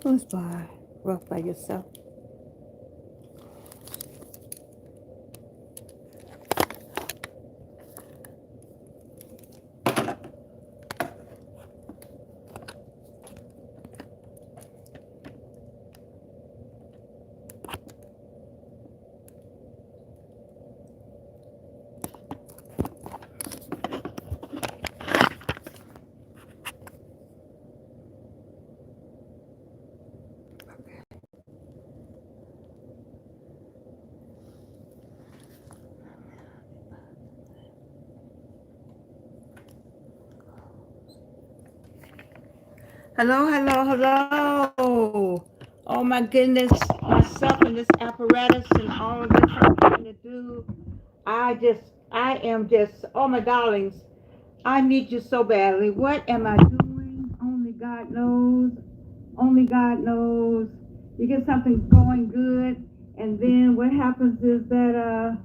Who's by rough by yourself? Hello, hello, hello. Oh my goodness, myself and this apparatus and all of this I'm trying to do. I am just, oh my darlings, I need you so badly. What am I doing? Only God knows. Only God knows. You get something going good, and then what happens is that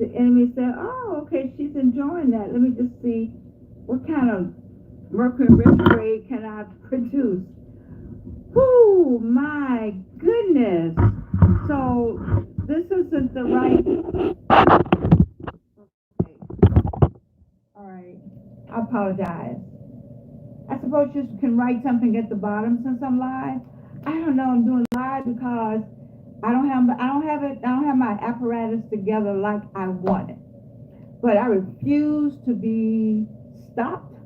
the enemy said, "Oh, okay, she's enjoying that. Let me just see what kind of Mercury retrograde can I produce." Oh my goodness! So this isn't the right. Okay. All right. I apologize. I suppose you can write something at the bottom since I'm live. I don't know. I'm doing live because I don't have my apparatus together like I want it. But I refuse to be stopped.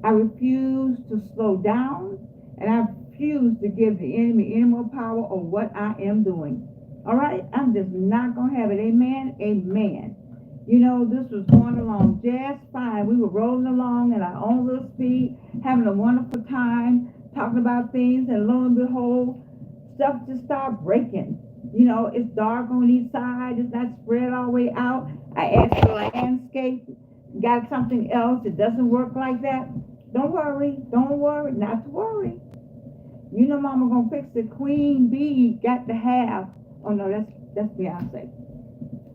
I refuse to slow down, and I refuse to give the enemy any more power on what I am doing. All right? I'm just not going to have it. Amen? Amen. You know, this was going along just fine. We were rolling along at our own little speed, having a wonderful time, talking about things, and lo and behold, stuff just started breaking. You know, it's dark on each side. It's not spread all the way out. I asked the landscape, got something else. It doesn't work like that. Don't worry. Don't worry. Not to worry. You know, Mama gonna fix it. Queen Bee got to have. Oh no, that's Beyonce.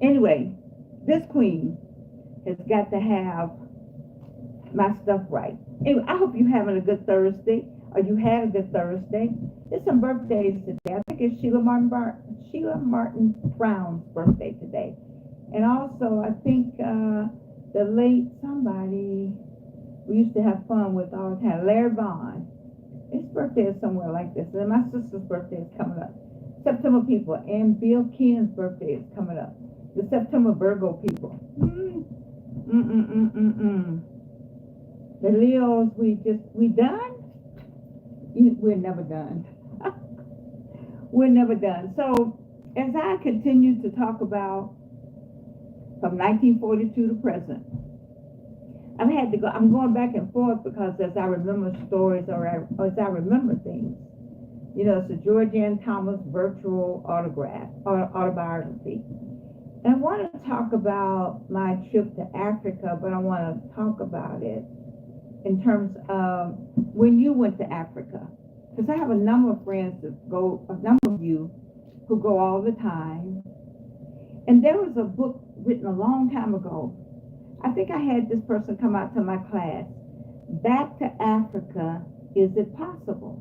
Anyway, this queen has got to have my stuff right. Anyway, I hope you're having a good Thursday, or you had a good Thursday. There's some birthdays today. I think it's Sheila Martin Brown's birthday today, and also I think the late somebody we used to have fun with all the time, Larry Vaughn. His birthday is somewhere like this, and my sister's birthday is coming up. September people, and Bill Keenan's birthday is coming up. The September Virgo people. The Leos, we done? We're never done. We're never done. So as I continue to talk about from 1942 to present, I'm going back and forth because as I remember stories or as I remember things, you know, it's a Georgianne Thomas virtual autobiography. And I want to talk about my trip to Africa, but I want to talk about it in terms of when you went to Africa. Because I have a number of friends that go, a number of you who go all the time. And there was a book written a long time ago. I think I had this person come out to my class. Back to Africa, is it possible?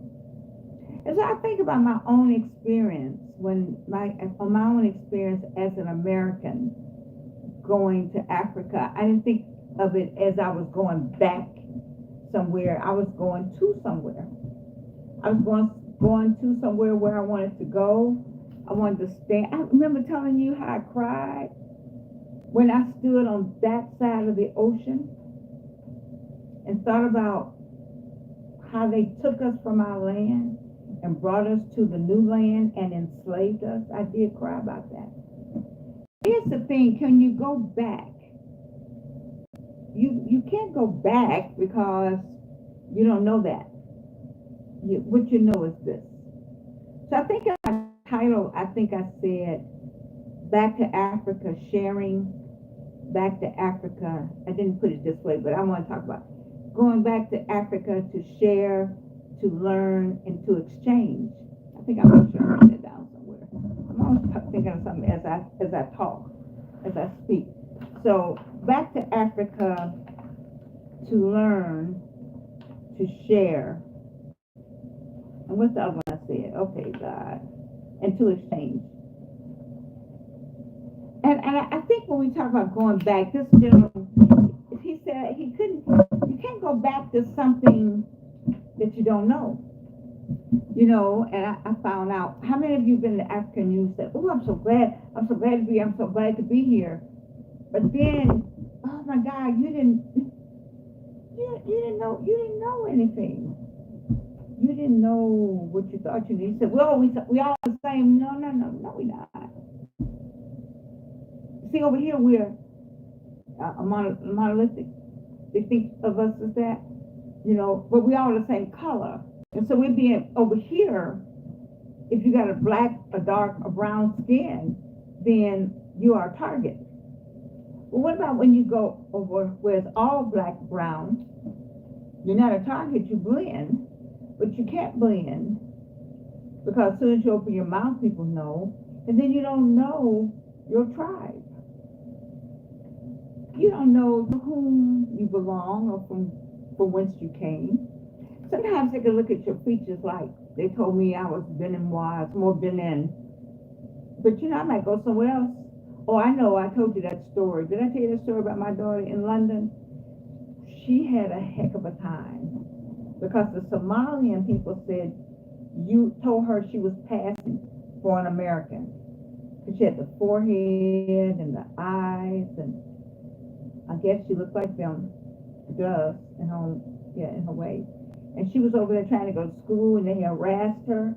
And so I think about my own experience on my own experience as an American going to Africa. I didn't think of it as I was going back somewhere. I was going to somewhere. I was going to somewhere where I wanted to go. I wanted to stay. I remember telling you how I cried when I stood on that side of the ocean and thought about how they took us from our land and brought us to the new land and enslaved us. I did cry about that. Here's the thing, can you go back? You can't go back because you don't know that. What you know is this. So I think in my title, I think I said, Back to Africa, sharing back to Africa. I didn't put it this way, but I want to talk about going back to Africa to share, to learn, and to exchange. I think I'm going to write that down somewhere. I'm always thinking of something as I talk. as I speak. So back to Africa, to learn, to share. And what's the other one I said? Okay, God. And to exchange. And I think when we talk about going back, this gentleman, he said you can't go back to something that you don't know. You know, and I found out, how many of you been to Africa and you said, oh, I'm so glad to be here. But then, oh my God, you didn't know anything. You didn't know what you thought you knew. You said, well, we all the same. No, we not. See, over here we're monolithic. They think of us as that, you know, but we all the same color. And so we're being over here, if you got a black, a dark, a brown skin, then you are a target. Well, what about when you go over where it's all black, brown? You're not a target, you blend, but you can't blend because as soon as you open your mouth, people know, and then you don't know your tribe. You don't know to whom you belong or from whence you came. Sometimes they can look at your features like they told me I was Benin-wise, more Benin. But you know, I might go somewhere else. Oh, I know, I told you that story. Did I tell you that story about my daughter in London? She had a heck of a time because the Somalian people said you told her she was passing for an American. Because she had the forehead and the eyes, and I guess she looked like them does in her way. And she was over there trying to go to school, and they harassed her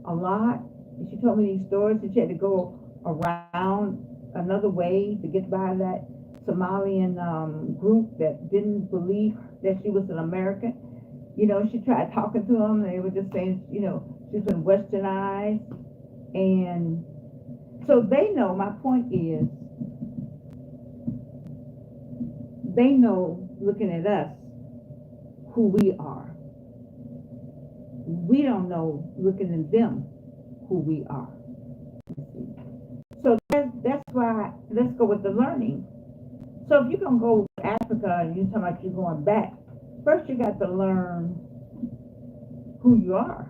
a lot. And she told me these stories, and she had to go around another way to get by that Somalian group that didn't believe that she was an American. You know, she tried talking to them, and they were just saying, you know, she's been westernized. And so they know, my point is, they know, looking at us, who we are. We don't know, looking at them, who we are. So that's why, let's go with the learning. So if you're going to go to Africa and you're talking about you're going back, first you got to learn who you are.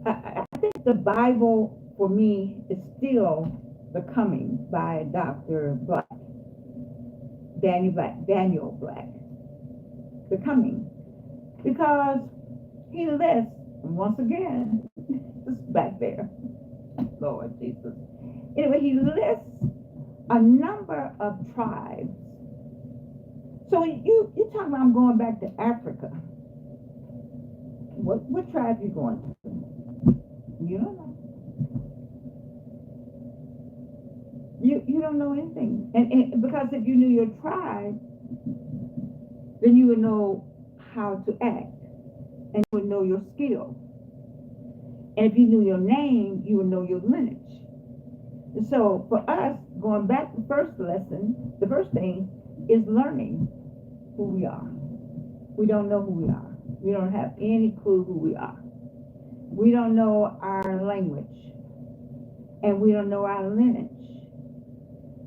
I think the Bible, for me, is still Becoming by Dr. Black, Daniel Black. Becoming. Because he lists, once again, it's back there, Lord Jesus. Anyway, he lists a number of tribes. So you talking about I'm going back to Africa. What tribe you going to? You don't know. You don't know anything. And because if you knew your tribe, then you would know how to act. And you would know your skill. And if you knew your name, you would know your lineage. And so for us, going back to the first lesson, the first thing is learning who we are. We don't know who we are. We don't have any clue who we are. We don't know our language. And we don't know our lineage.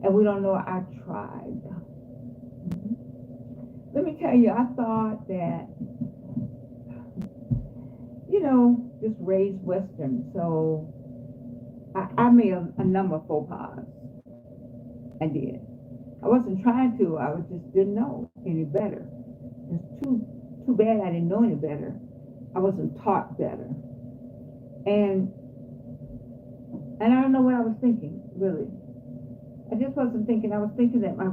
And we don't know our tribe. Let me tell you, I thought that, you know, just raised Western, so I made a number of faux pas. I did. I wasn't trying to, I just didn't know any better. It's too bad I didn't know any better. I wasn't taught better. And I don't know what I was thinking, really. I just wasn't thinking. I was thinking that my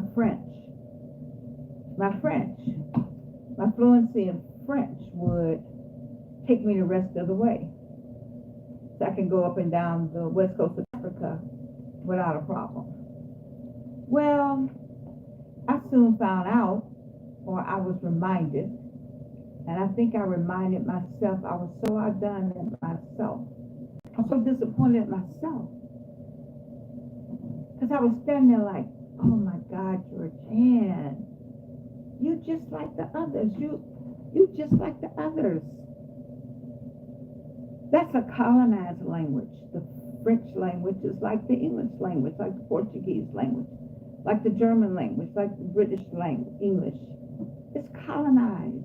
fluency in French would take me the rest of the way. So I can go up and down the west coast of Africa without a problem. Well, I soon found out, or I was reminded, and I think I reminded myself, I was so outdone at myself. I was so disappointed at myself. Because I was standing there like, oh my God, Georgianne, you're just like the others. You just like the others. That's a colonized language, the French language is like the English language, like the Portuguese language, like the German language, like the British language, English. It's colonized.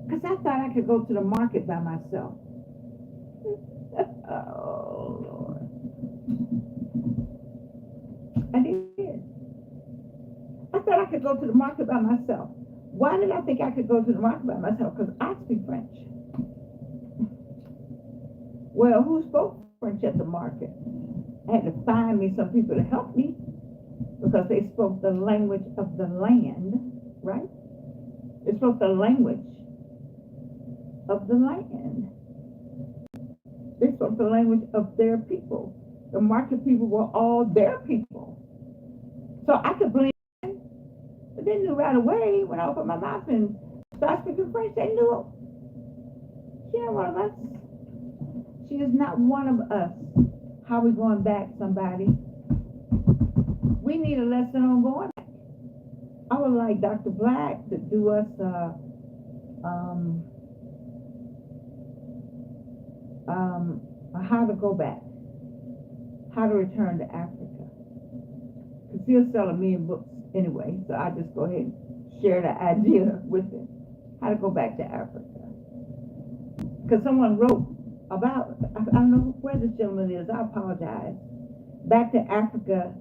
Because I thought I could go to the market by myself. Oh, Lord. I did. I thought I could go to the market by myself. Why did I think I could go to the market by myself? Because I speak French. Well, who spoke French at the market? I had to find me some people to help me because they spoke the language of the land, right? They spoke the language of the land. They spoke the language of their people. The market people were all their people. So I could blend in, but they knew right away when I opened my mouth and started speaking French, they knew she ain't one of us. She is not one of us. How we going back, somebody? We need a lesson on going back. I would like Dr. Black to do us how to go back, how to return to Africa. Because he'll sell 1 million books anyway, so I just go ahead and share the idea with him. How to go back to Africa. Because someone wrote about, I don't know where this gentleman is, I apologize. Back to Africa,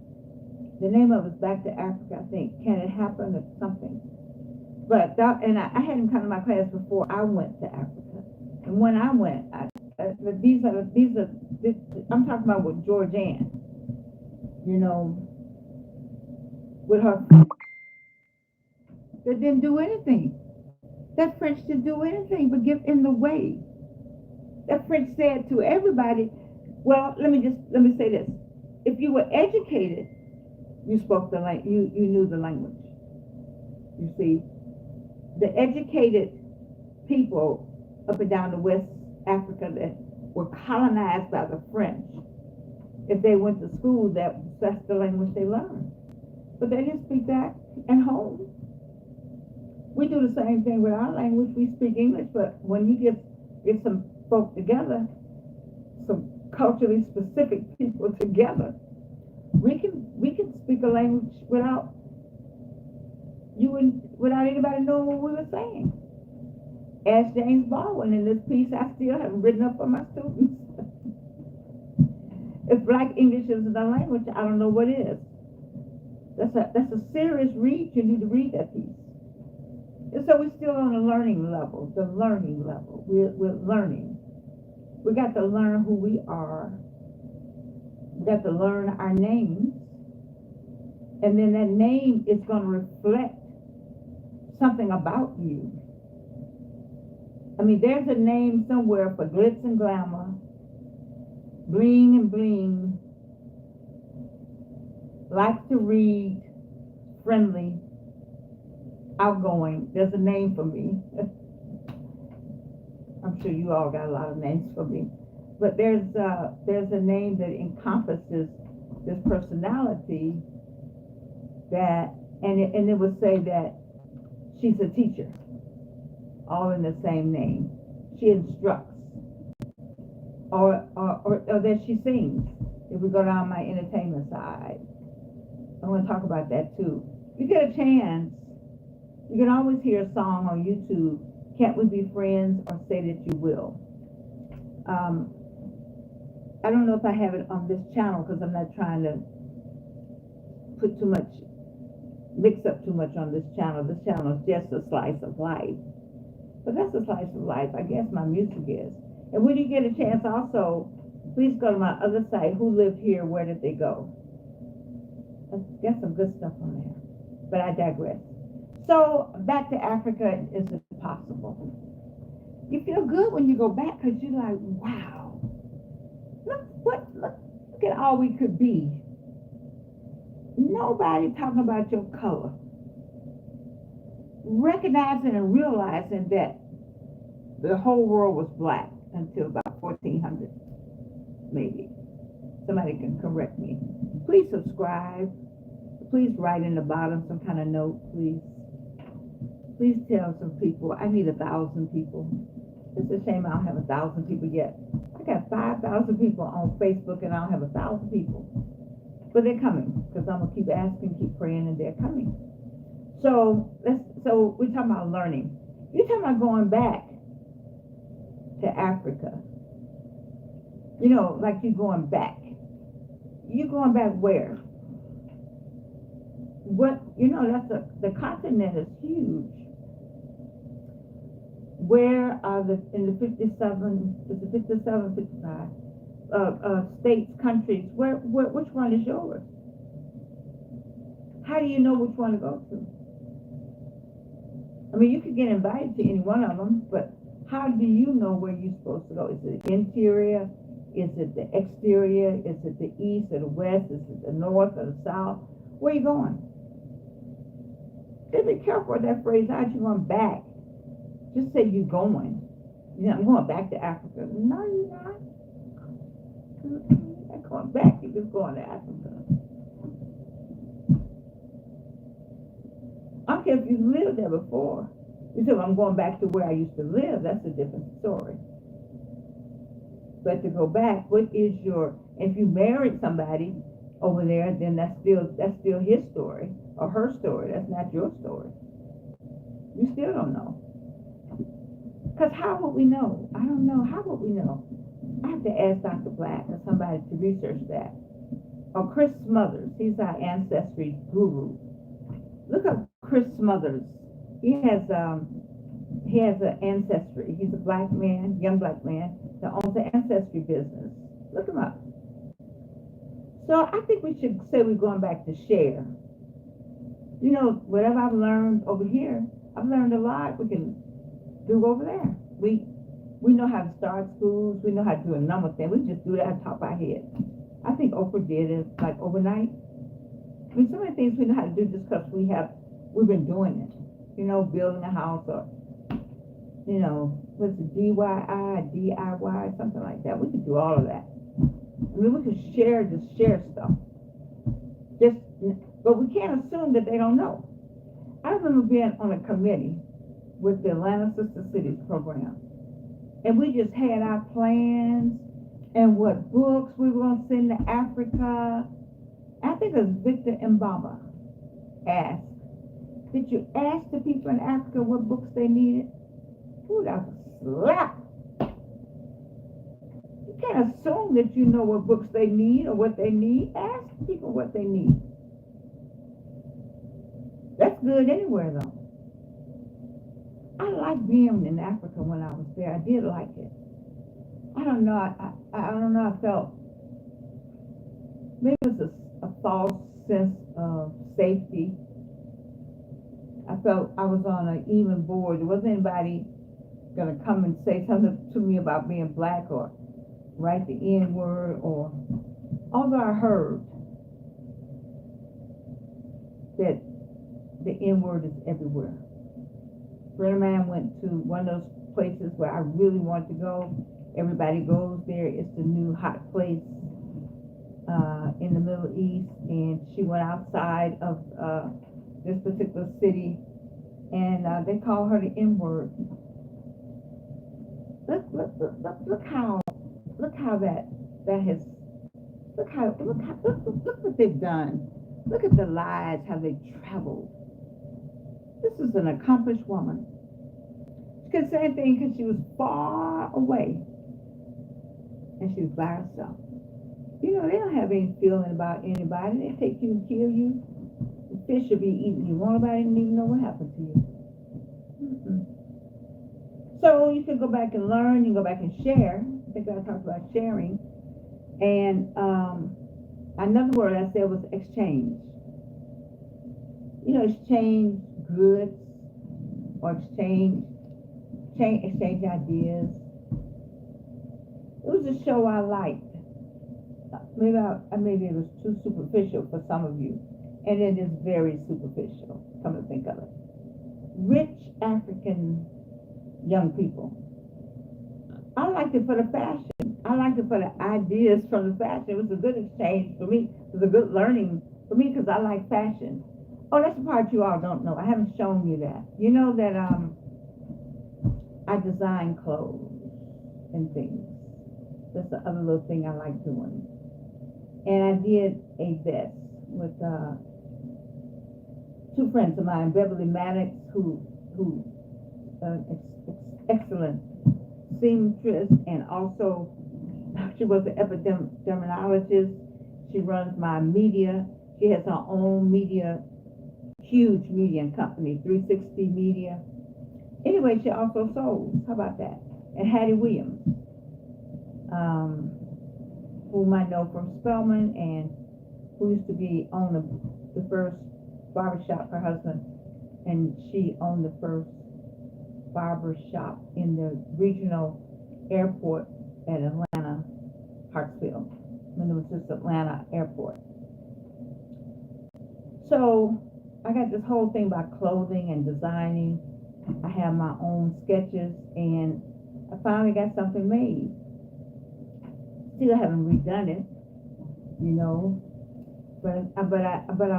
the name of it is Back to Africa, I think. Can it happen or something? But, and I had him come to my class before I went to Africa. And when I went, I'm talking about with Georgianne, you know, with her, that didn't do anything. That French didn't do anything but get in the way. That French said to everybody, well, let me say this. If you were educated, you spoke the language, you knew the language. You see, the educated people up and down the West Africa that were colonized by the French, if they went to school, that's the language they learned. But they didn't speak that at home. We do the same thing with our language. We speak English, but when you get some folk together, some culturally specific people together, we can speak a language without anybody knowing what we were saying. Ask James Baldwin in this piece I still haven't written up for my students. If Black English isn't a language, I don't know what is. That's a serious read. You need to read that piece. And so we're still on the learning level. We're learning. We got to learn who we are. We got to learn our names. And then that name is going to reflect something about you. I mean, there's a name somewhere for glitz and glamour, bling and bling, likes to read, friendly, outgoing. There's a name for me. I'm sure you all got a lot of names for me. But there's a name that encompasses this personality that, and it would say that she's a teacher, all in the same name. She instructs, or that she sings. If we go down my entertainment side, I want to talk about that too. If you get a chance, you can always hear a song on YouTube, Can't We Be Friends, or Say That You Will. I don't know if I have it on this channel because I'm not trying to mix up too much on this channel. This channel is just a slice of life. But that's a slice of life, I guess my music is. And when you get a chance also, please go to my other site, Who Lived Here, Where Did They Go? Got some good stuff on there. But I digress. So back to Africa is possible. You feel good when you go back because you're like, wow, look at all we could be. Nobody talking about your color. Recognizing and realizing that the whole world was black until about 1400, maybe. Somebody can correct me. Please subscribe. Please write in the bottom some kind of note, please. Please tell some people. I need 1,000 people. It's a shame I don't have 1,000 people yet. I I got 5,000 people on Facebook, and I don't have 1,000 people. But they're coming, because I'm gonna keep asking, keep praying, and they're coming. So we're talking about learning. You're talking about going back to Africa. You know, like you're going back. You're going back where? What, you know, the continent is huge. Where are in the 57, 55 states, countries, which one is yours? How do you know which one to go to? I mean, you could get invited to any one of them, but how do you know where you're supposed to go? Is it the interior? Is it the exterior? Is it the east or the west? Is it the north or the south? Where are you going? Just be careful with that phrase. How you going back? Just say you're going. You know, I'm going back to Africa. No, you're not. You're not going back. You're just going to Africa. I don't care if you lived there before. You say, well, I'm going back to where I used to live. That's a different story. But to go back, what is your, if you married somebody over there, then that's still his story or her story. That's not your story. You still don't know. Because how would we know? I don't know. How would we know? I have to ask Dr. Black or somebody to research that. Or Chris Smothers. He's our ancestry guru. Look up Chris Smothers. He has an ancestry. He's a black man, young black man, that owns an ancestry business. Look him up. So I think we should say we're going back to share. You know, whatever I've learned over here, I've learned a lot we can do over there. We know how to start schools. We know how to do a number of things. We just do that on top of our head. I think Oprah did it like overnight. I mean, so many things we know how to do just because we've been doing it. You know, building a house or, you know, what's it, DIY, something like that. We could do all of that. I mean, we could share stuff. But we can't assume that they don't know. I remember being on a committee with the Atlanta Sister Cities program. And we just had our plans and what books we were going to send to Africa. I think it was Victor Mbaba asked, did you ask the people in Africa what books they needed? Ooh, that was a slap. You can't assume that you know what books they need or what they need. Ask people what they need. That's good anywhere, though. I liked being in Africa when I was there. I did like it. I don't know. I don't know. I felt maybe it was a false sense of safety. I felt I was on an even board. There wasn't anybody going to come and say something to me about being black or write the N word, or although I heard that the N word is everywhere. A friend of mine went to one of those places where I really wanted to go. Everybody goes there. It's the new hot place in the Middle East, and she went outside of this particular city, and they call her the N word. Look how that has look what they've done. Look at the lives, how they traveled. This is an accomplished woman. She could say anything because she was far away, and she was by herself. You know, they don't have any feeling about anybody. They take you and kill you. The fish will be eating you. Nobody didn't even know what happened to you. So you can go back and learn. You can go back and share. I think I talked about sharing. And another word I said was exchange. You know, exchange goods or exchange ideas. It was a show I liked. Maybe it was too superficial for some of you, and it is very superficial, come to think of it. Rich African young people. I liked it for the fashion. I liked it for the ideas from the fashion. It was a good exchange for me. It was a good learning for me because I like fashion. Oh, that's the part you all don't know. I haven't shown you that. You know that I design clothes and things. That's the other little thing I like doing. And I did a vest with two friends of mine, Beverly Maddox, who excellent seamstress, and also she was an epidemiologist. She runs my media. She has her own media, huge media company, 360 Media. Anyway, she also sold. How about that? And Hattie Williams, whom I know from Spelman, and who used to be on the first barbershop, her husband, and she owned the first barbershop in the regional airport at Atlanta, Hartsfield, when it was just Atlanta Airport. So I got this whole thing about clothing and designing. I have my own sketches, and I finally got something made. Still haven't redone it, you know, but I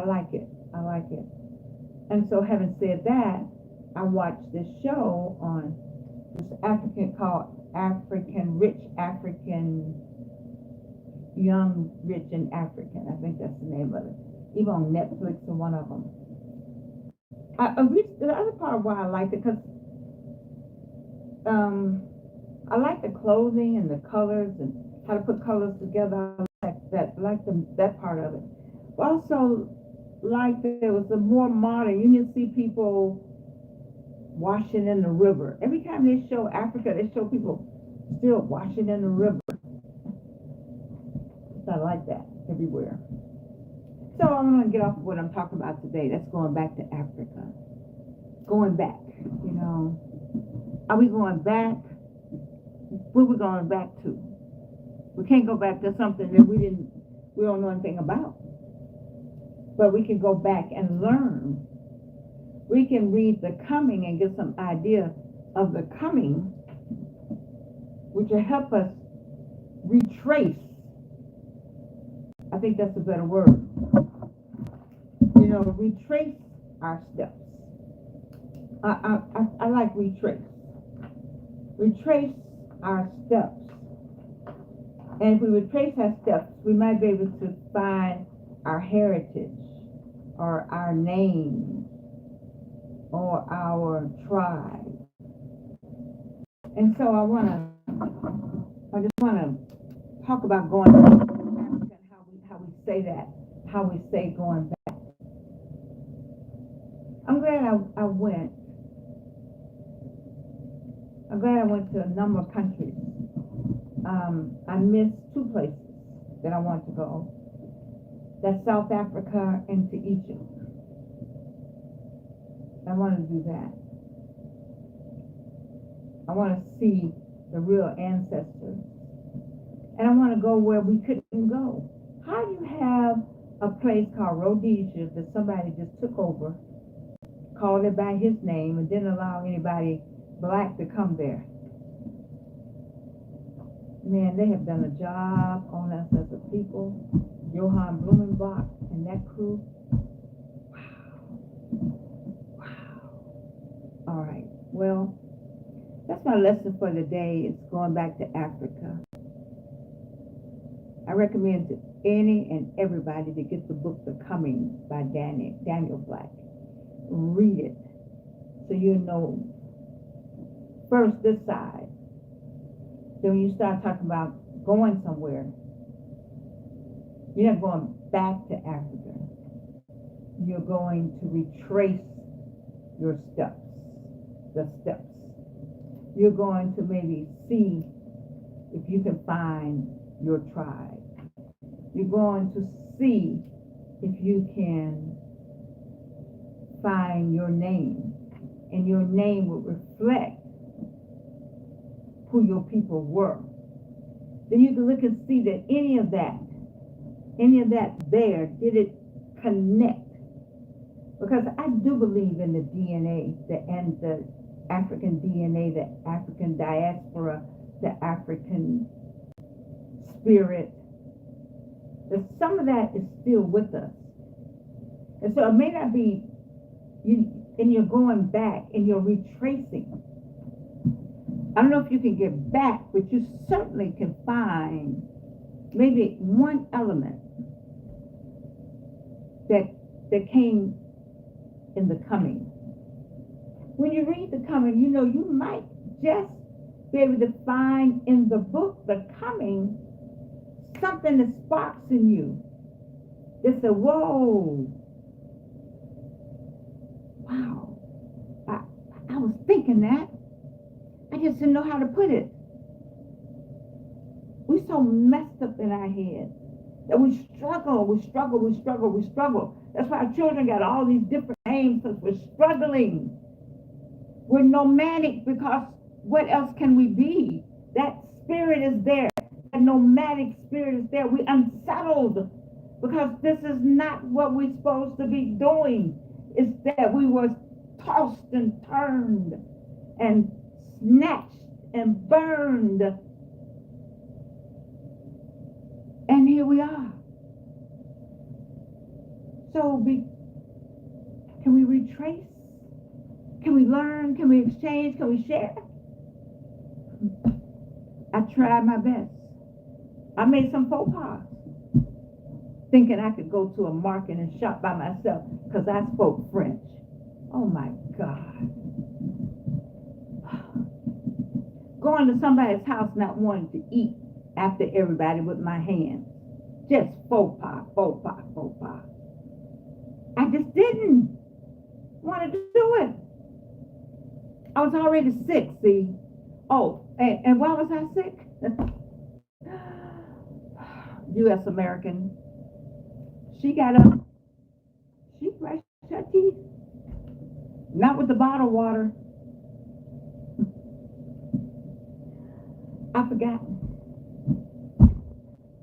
like it. I like it. And so, having said that, I watched this show on this African called Young, Rich, and African. I think that's the name of it. Even on Netflix or one of them. The other part of why I liked it, because I like the clothing and the colors and how to put colors together. I like that part of it. But also, like there was a more modern. You can see people washing in the river. Every time they show Africa, they show people still washing in the river. So I like that everywhere. So I'm going to get off of what I'm talking about today. That's going back to Africa. Going back, you know. Are we going back? Where we going back to? We can't go back to something that we don't know anything about. But we can go back and learn. We can read the coming and get some idea of the coming, which will help us retrace. I think that's a better word. You know, retrace our steps. I like retrace. Retrace our steps. And if we retrace our steps, we might be able to find our heritage or our name or our tribe. And so I just want to talk about going back to Africa and how we say that, how we say going back. I'm glad I went. I'm glad I went to a number of countries. I missed two places that I want to go. That's South Africa and to Egypt. I want to do that. I want to see the real ancestors. And I want to go where we couldn't go. How do you have a place called Rhodesia that somebody just took over, called it by his name, and didn't allow anybody black to come there? Man, they have done a job on us as a people. Johann Blumenbach and that crew. Wow. All right. Well, that's my lesson for the day. It's going back to Africa. I recommend to any and everybody to get the book The Coming by Daniel Black. Read it so you know first this side. Then when you start talking about going somewhere, you're not going back to Africa. You're going to retrace your steps, the steps. You're going to maybe see if you can find your tribe. You're going to see if you can find your name, and your name will reflect who your people were. Then you can look and see that any of that there, did it connect? Because I do believe in the DNA, and the African DNA, the African diaspora, the African spirit. That some of that is still with us. And so it may not be you, and you're going back and you're retracing. I don't know if you can get back, but you certainly can find maybe one element that came in the coming. When you read the coming, you know, you might just be able to find in the book, the coming, something that sparks in you. It's a whoa, wow, I was thinking that. I just didn't know how to put it. We're so messed up in our head that we struggle. That's why our children got all these different names, because we're struggling. We're nomadic because what else can we be? That spirit is there. That nomadic spirit is there. We're unsettled because this is not what we're supposed to be doing. It's that we were tossed and turned and snatched and burned. And here we are. So can we retrace? Can we learn? Can we exchange? Can we share? I tried my best. I made some faux pas, thinking I could go to a market and shop by myself because I spoke French. Oh my God. Going to somebody's house not wanting to eat after everybody with my hands. Just faux pas. I just didn't want to do it. I was already sick, see. Oh, and why was I sick? U.S. American. She got up. She brushed her teeth. Not with the bottled water. I forgot.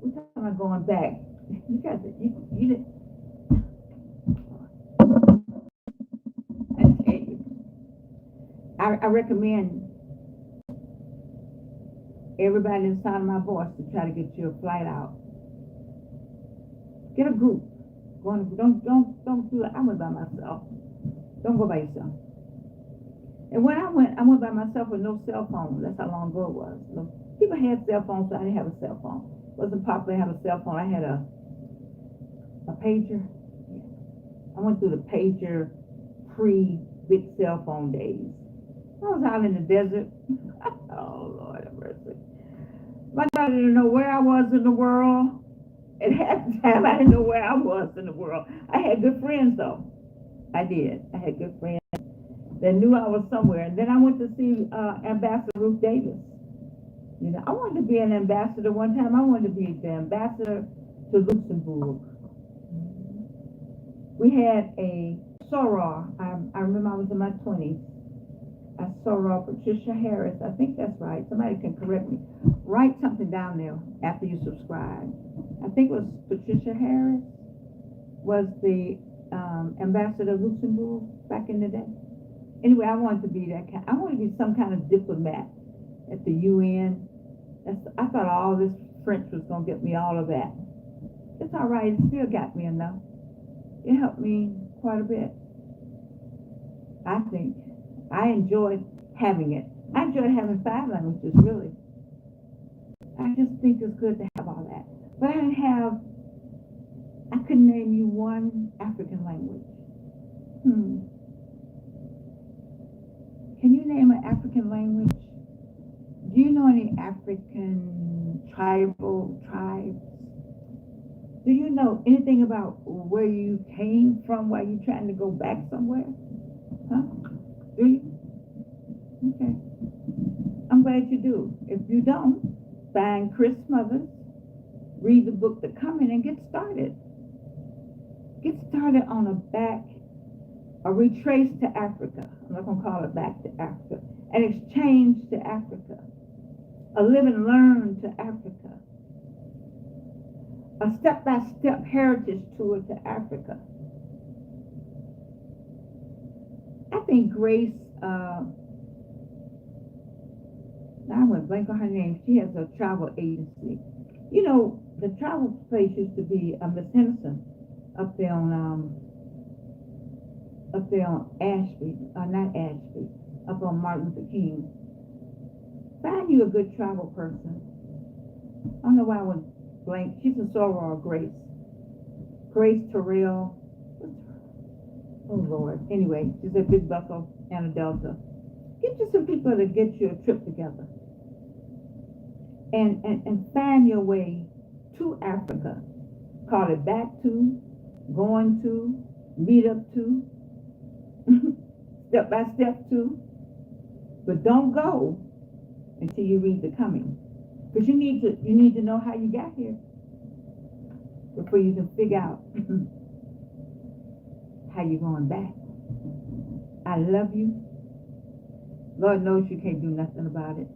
We're talking about going back. You got to, you didn't. I tell you. I recommend everybody in the sound of my voice to try to get you a flight out. Get a group. Don't do it. I went by myself. Don't go by yourself. And when I went by myself with no cell phone. That's how long ago it was. So people had cell phones, so I didn't have a cell phone. It wasn't popular to have a cell phone. I had a pager. I went through the pager pre-big cell phone days. I was out in the desert. Oh, Lord have mercy. My daughter didn't know where I was in the world. At half the time, I didn't know where I was in the world. I had good friends, though. I did. I had good friends that knew I was somewhere. And then I went to see Ambassador Ruth Davis. You know, I wanted to be an ambassador one time. I wanted to be the ambassador to Luxembourg. We had a soror. I remember I was in my 20s. I saw Patricia Harris. I think that's right. Somebody can correct me. Write something down there after you subscribe. I think it was Patricia Harris was the ambassador of Luxembourg back in the day. Anyway, I wanted to be that kind. I wanted to be some kind of diplomat at the UN. I thought all this French was going to get me all of that. It's all right. It still got me enough. It helped me quite a bit. I think. I enjoyed having it. I enjoyed having 5 languages, really. I just think it's good to have all that. But I couldn't name you one African language. Can you name an African language? Do you know any African tribes? Do you know anything about where you came from while you're trying to go back somewhere? Huh? Do you? Okay. I'm glad you do. If you don't, find Chris Smothers, read the book The Coming, and get started. Get started on a retrace to Africa. I'm not going to call it back to Africa. An exchange to Africa. A live and learn to Africa. A step-by-step heritage tour to Africa. I think Grace, now I'm going to blank on her name. She has a travel agency. You know, the travel place used to be Miss Henderson up there on Ashley, not Ashley, up on Martin Luther King. Find you a good travel person. I don't know why I went blank. She's a soror, Grace. Grace Terrell. Oh, Lord. Anyway, she's a Big Buckle and a Delta. Get you some people to get you a trip together. And find your way to Africa. Call it back to, going to, meet up to, step by step to. But don't go until you read the coming. Because you need to know how you got here before you can figure out how you're going back. I love you. Lord knows you can't do nothing about it.